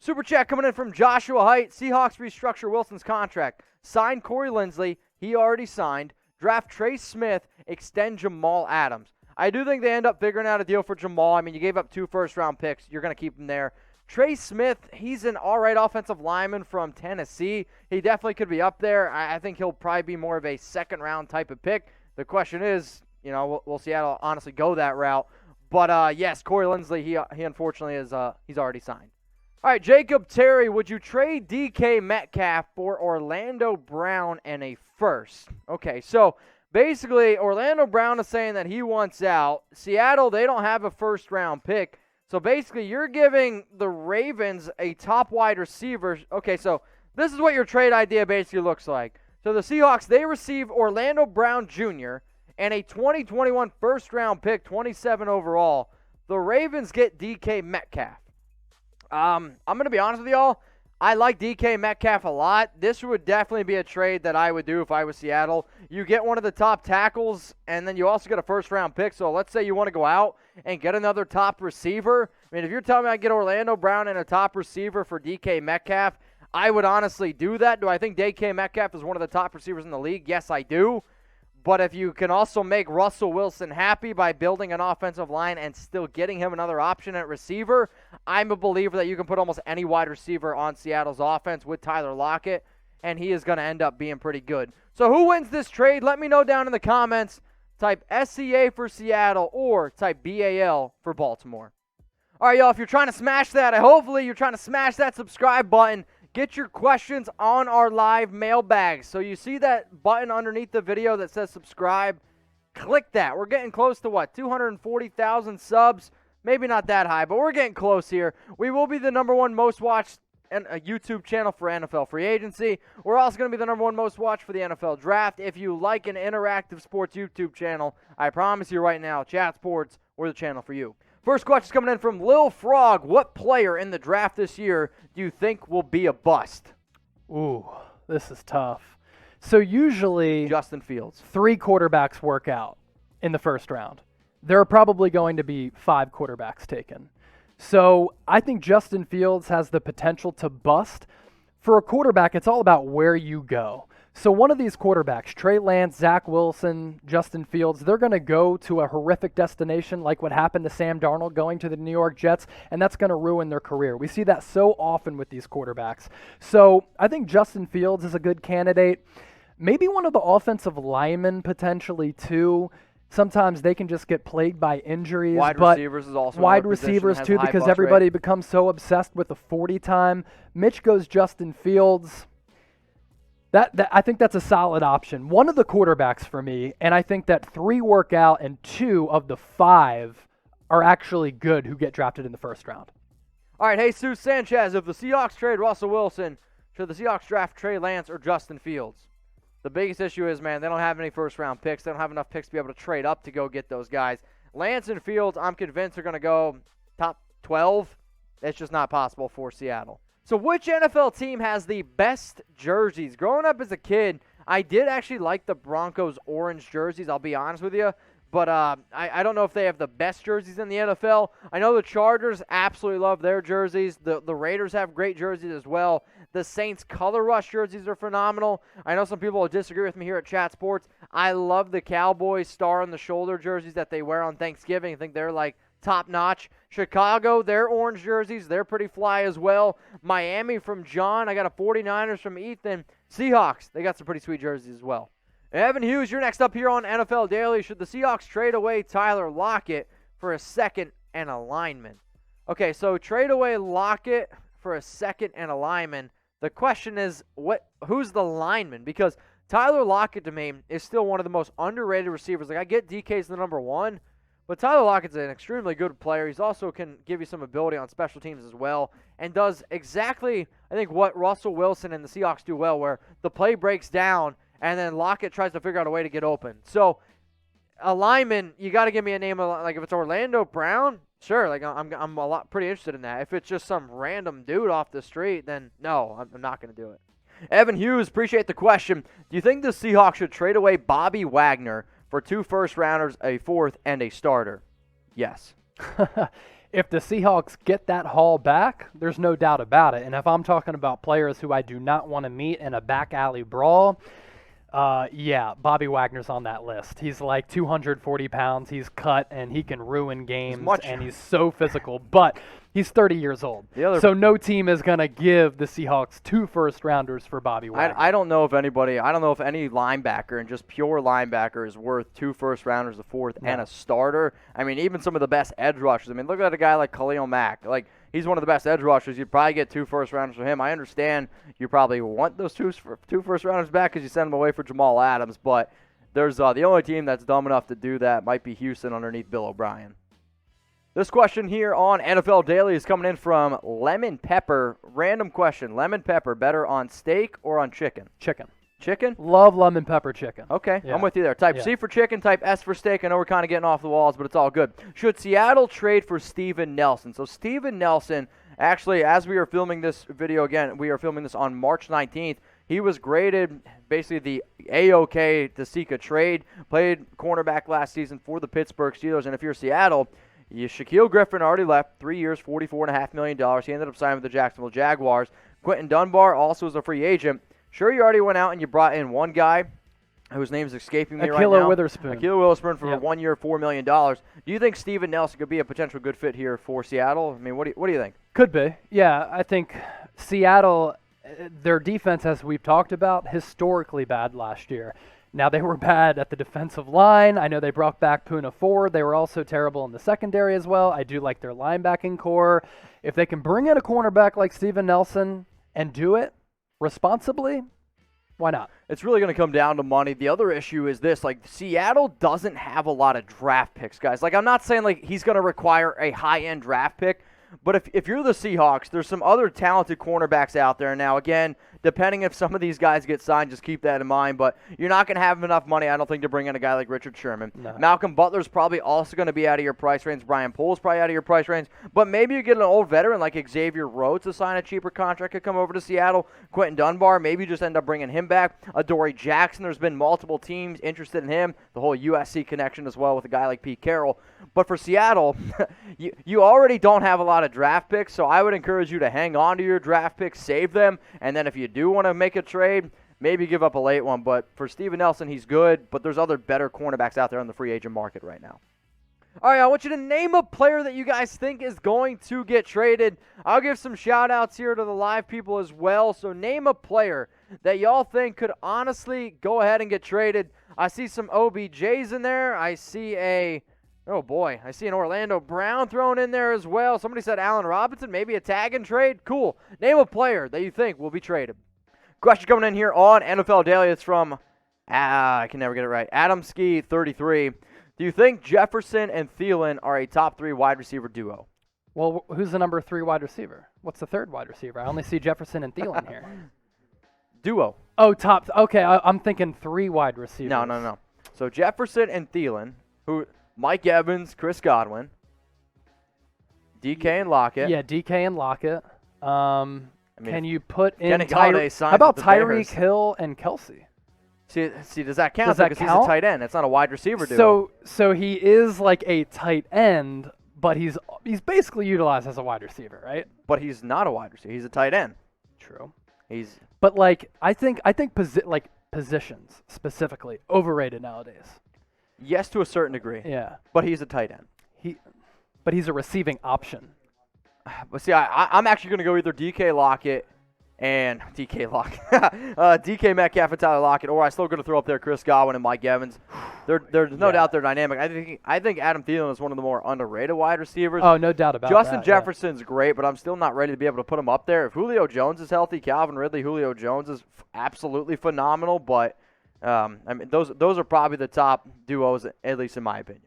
Super chat coming in from Joshua Height. Seahawks restructure Wilson's contract. Sign Corey Linsley. He already signed. Draft Trey Smith. Extend Jamal Adams. I do think they end up figuring out a deal for Jamal. I mean, you gave up 2 first-round picks. You're going to keep him there. Trey Smith, he's an all right offensive lineman from Tennessee. He definitely could be up there. I think he'll probably be more of a second-round type of pick. The question is, will Seattle honestly go that route? But, yes, Corey Linsley, he unfortunately is he's already signed. All right, Jacob Terry, would you trade DK Metcalf for Orlando Brown and a first? Okay, so basically Orlando Brown is saying that he wants out. Seattle, they don't have a first-round pick. So basically you're giving the Ravens a top wide receiver. Okay, so this is what your trade idea basically looks like. So the Seahawks, they receive Orlando Brown Jr. and a 2021 first-round pick, 27 overall. The Ravens get DK Metcalf. I'm going to be honest with y'all. I like DK Metcalf a lot. This would definitely be a trade that I would do if I was Seattle. You get one of the top tackles, and then you also get a first-round pick. So let's say you want to go out and get another top receiver. I mean, if you're telling me I get Orlando Brown and a top receiver for DK Metcalf, I would honestly do that. Do I think DK Metcalf is one of the top receivers in the league? Yes, I do. But if you can also make Russell Wilson happy by building an offensive line and still getting him another option at receiver, I'm a believer that you can put almost any wide receiver on Seattle's offense with Tyler Lockett, and he is going to end up being pretty good. So who wins this trade? Let me know down in the comments. Type SCA for Seattle or type BAL for Baltimore. All right, y'all, if you're trying to smash that, hopefully you're trying to smash that subscribe button. Get your questions on our live mailbag. So you see that button underneath the video that says subscribe? Click that. We're getting close to, 240,000 subs? Maybe not that high, but we're getting close here. We will be the #1 most watched YouTube channel for NFL free agency. We're also going to be the #1 most watched for the NFL draft. If you like an interactive sports YouTube channel, I promise you right now, Chat Sports, we're the channel for you. First question is coming in from Lil Frog. What player in the draft this year do you think will be a bust? Ooh, this is tough. So usually Justin Fields. 3 quarterbacks work out in the first round. There are probably going to be 5 quarterbacks taken. So I think Justin Fields has the potential to bust. For a quarterback, it's all about where you go. So one of these quarterbacks, Trey Lance, Zach Wilson, Justin Fields, they're going to go to a horrific destination like what happened to Sam Darnold going to the New York Jets, and that's going to ruin their career. We see that so often with these quarterbacks. So I think Justin Fields is a good candidate. Maybe one of the offensive linemen potentially too. Sometimes they can just get plagued by injuries. Wide receivers is also wide receivers too, because everybody becomes so obsessed with the 40 time. Mitch goes Justin Fields. I think that's a solid option. One of the quarterbacks for me, and I think that 3 work out and 2 of the 5 are actually good who get drafted in the first round. All right, Jesus Sanchez, if the Seahawks trade Russell Wilson, should the Seahawks draft Trey Lance or Justin Fields? The biggest issue is, man, they don't have any first-round picks. They don't have enough picks to be able to trade up to go get those guys. Lance and Fields, I'm convinced, are going to go top 12. It's just not possible for Seattle. So which NFL team has the best jerseys? Growing up as a kid, I did actually like the Broncos orange jerseys, I'll be honest with you. But I don't know if they have the best jerseys in the NFL. I know the Chargers absolutely love their jerseys. The Raiders have great jerseys as well. The Saints Color Rush jerseys are phenomenal. I know some people will disagree with me here at Chat Sports. I love the Cowboys star on the shoulder jerseys that they wear on Thanksgiving. I think they're like top-notch. Chicago, their orange jerseys, they're pretty fly as well. Miami from John. I got a 49ers from Ethan. Seahawks, they got some pretty sweet jerseys as well. Evan Hughes, you're next up here on NFL Daily. Should the Seahawks trade away Tyler Lockett for a second and a lineman? Okay, so trade away Lockett for a second and a lineman. The question is, who's the lineman? Because Tyler Lockett, to me, is still one of the most underrated receivers. Like, I get DK's the #1, but Tyler Lockett's an extremely good player. He's also can give you some ability on special teams as well, and does exactly, I think, what Russell Wilson and the Seahawks do well, where the play breaks down, and then Lockett tries to figure out a way to get open. So, a lineman, you got to give me a name. Like, if it's Orlando Brown, sure. Like, I'm a lot pretty interested in that. If it's just some random dude off the street, then no, I'm not going to do it. Evan Hughes, appreciate the question. Do you think the Seahawks should trade away Bobby Wagner for 2 first-rounders, a 4th, and a starter? Yes. if the Seahawks get that haul back, there's no doubt about it. And if I'm talking about players who I do not want to meet in a back alley brawl, yeah, Bobby Wagner's on that list. He's like 240 pounds. He's cut, and he can ruin games, and he's so physical. But he's 30 years old. So no team is going to give the Seahawks 2 first-rounders for Bobby Wagner. I don't know if any linebacker, and just pure linebacker, is worth 2 first-rounders, a fourth, and a starter. I mean, even some of the best edge rushers. I mean, look at a guy like Khalil Mack. Like, he's one of the best edge rushers. You'd probably get 2 first-rounders for him. I understand you probably want those 2 first-rounders back because you send them away for Jamal Adams, but there's the only team that's dumb enough to do that might be Houston underneath Bill O'Brien. This question here on NFL Daily is coming in from Lemon Pepper. Random question. Lemon pepper, better on steak or on chicken? Chicken. Chicken? Love lemon pepper chicken. Okay, yeah. I'm with you there. Type C for chicken, type S for steak. I know we're kind of getting off the walls, but it's all good. Should Seattle trade for Steven Nelson? So Steven Nelson, actually, as we are filming this video again, we are filming this on March 19th. He was graded basically the A-OK to seek a trade. Played cornerback last season for the Pittsburgh Steelers. And if you're Seattle, Shaquille Griffin already left, 3 years, $44.5 million. He ended up signing with the Jacksonville Jaguars. Quentin Dunbar also is a free agent. Sure, you already went out and you brought in one guy whose name is escaping me right now. Ahkello Witherspoon For 1 year, $4 million. Do you think Steven Nelson could be a potential good fit here for Seattle? I mean, what do you think? Could be. Yeah, I think Seattle, their defense, as we've talked about, historically bad last year. Now, they were bad at the defensive line. I know they brought back Puna Ford. They were also terrible in the secondary as well. I do like their linebacking core. If they can bring in a cornerback like Steven Nelson and do it responsibly, why not? It's really going to come down to money. The other issue is this, like, Seattle doesn't have a lot of draft picks, guys. Like, I'm not saying, like, he's going to require a high-end draft pick, but if you're the Seahawks, there's some other talented cornerbacks out there. Now, again, depending if some of these guys get signed, just keep that in mind. But you're not going to have enough money, I don't think, to bring in a guy like Richard Sherman. No. Malcolm Butler's probably also going to be out of your price range. Brian Pohl's probably out of your price range. But maybe you get an old veteran like Xavier Rhodes to sign a cheaper contract, could come over to Seattle. Quentin Dunbar, maybe you just end up bringing him back. Adoree Jackson, there's been multiple teams interested in him. The whole USC connection as well with a guy like Pete Carroll. But for Seattle, you already don't have a lot of draft picks, so I would encourage you to hang on to your draft picks, save them, and then if you do want to make a trade, maybe give up a late one. But for Steven Nelson, he's good, but there's other better cornerbacks out there on the free agent market right now. All right, I want you to name a player that you guys think is going to get traded. I'll give some shout-outs here to the live people as well. So name a player that y'all think could honestly go ahead and get traded. I see some OBJs in there. I see an Orlando Brown thrown in there as well. Somebody said Allen Robinson, maybe a tag and trade. Cool. Name a player that you think will be traded. Question coming in here on NFL Daily. It's from, I can never get it right, Adamski33. Do you think Jefferson and Thielen are a top 3 wide receiver duo? Well, who's the number 3 wide receiver? What's the 3rd wide receiver? I only see Jefferson and Thielen here. Duo. Oh, top. Okay, I'm thinking 3 wide receivers. No. So Jefferson and Thielen, who Mike Evans, Chris Godwin, DK and Lockett. Yeah, DK and Lockett. Can you put in How about Tyreek Hill and Kelsey? See, does that count? Because he's a tight end. It's not a wide receiver duo. So he is like a tight end, but he's basically utilized as a wide receiver, right? But he's not a wide receiver. He's a tight end. True. But like I think positions specifically overrated nowadays. Yes, to a certain degree. Yeah. But he's a tight end. But he's a receiving option. But see, I'm actually going to go either DK Lockett and DK Metcalf and Tyler Lockett, or I'm still going to throw up there Chris Godwin and Mike Evans. There's no doubt they're dynamic. I think Adam Thielen is one of the more underrated wide receivers. Oh, no doubt about Justin Jefferson's great, but I'm still not ready to be able to put him up there. If Julio Jones is healthy, Calvin Ridley, Julio Jones is absolutely phenomenal, but those are probably the top duos, at least in my opinion.